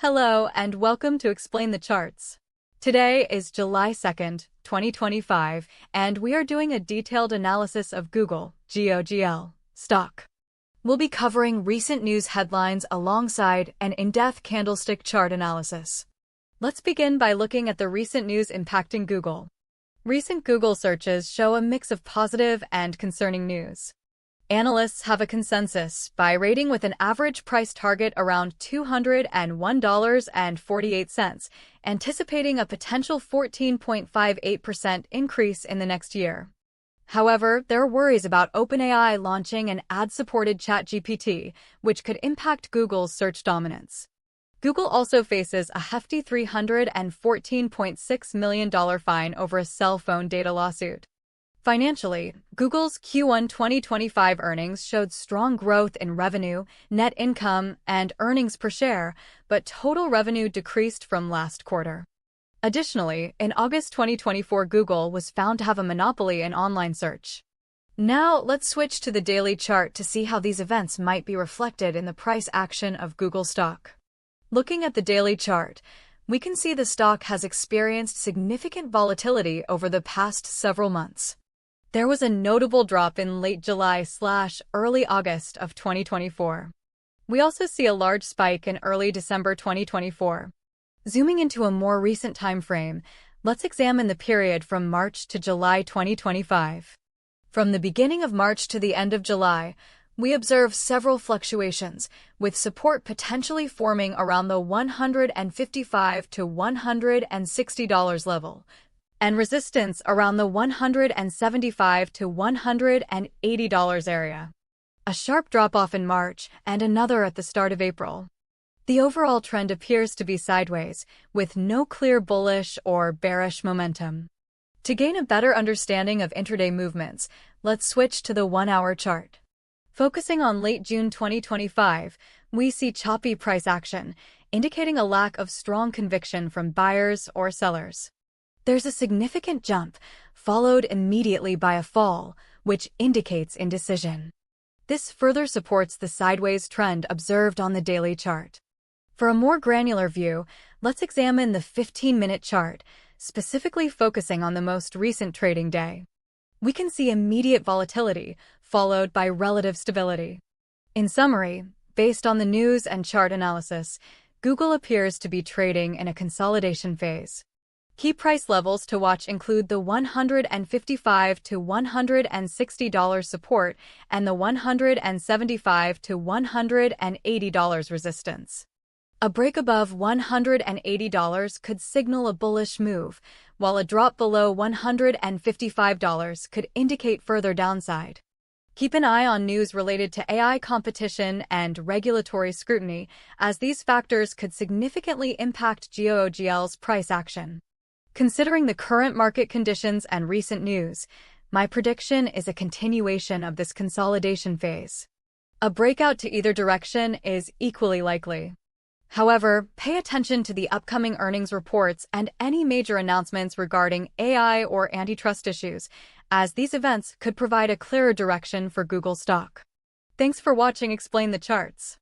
Hello and welcome to Explain the Charts. Today is July 2nd, 2025, and we are doing a detailed analysis of Google, GOGL, stock. We'll be covering recent news headlines alongside an in-depth candlestick chart analysis. Let's begin by looking at the recent news impacting Google. Recent Google searches show a mix of positive and concerning news. Analysts have a consensus buy rating with an average price target around $201.48, anticipating a potential 14.58% increase in the next year. However, there are worries about OpenAI launching an ad-supported ChatGPT, which could impact Google's search dominance. Google also faces a hefty $314.6 million fine over a cell phone data lawsuit. Financially, Google's Q1 2025 earnings showed strong growth in revenue, net income, and earnings per share, but total revenue decreased from last quarter. Additionally, in August 2024, Google was found to have a monopoly in online search. Now, let's switch to the daily chart to see how these events might be reflected in the price action of Google stock. Looking at the daily chart, we can see the stock has experienced significant volatility over the past several months. There was a notable drop in late July/early August of 2024. We also see a large spike in early December 2024. Zooming into a more recent time frame, let's examine the period from March to July 2025. From the beginning of March to the end of July, we observe several fluctuations, with support potentially forming around the $155 to $160 level, and resistance around the $175 to $180 area. A sharp drop-off in March and another at the start of April. The overall trend appears to be sideways, with no clear bullish or bearish momentum. To gain a better understanding of intraday movements, let's switch to the 1-hour chart. Focusing on late June 2025, we see choppy price action, indicating a lack of strong conviction from buyers or sellers. There's a significant jump, followed immediately by a fall, which indicates indecision. This further supports the sideways trend observed on the daily chart. For a more granular view, let's examine the 15-minute chart, specifically focusing on the most recent trading day. We can see immediate volatility, followed by relative stability. In summary, based on the news and chart analysis, Google appears to be trading in a consolidation phase. Key price levels to watch include the $155 to $160 support and the $175 to $180 resistance. A break above $180 could signal a bullish move, while a drop below $155 could indicate further downside. Keep an eye on news related to AI competition and regulatory scrutiny, as these factors could significantly impact GOGL's price action. Considering the current market conditions and recent news, my prediction is a continuation of this consolidation phase. A breakout to either direction is equally likely. However, pay attention to the upcoming earnings reports and any major announcements regarding AI or antitrust issues, as these events could provide a clearer direction for Google stock. Thanks for watching Explain the Charts.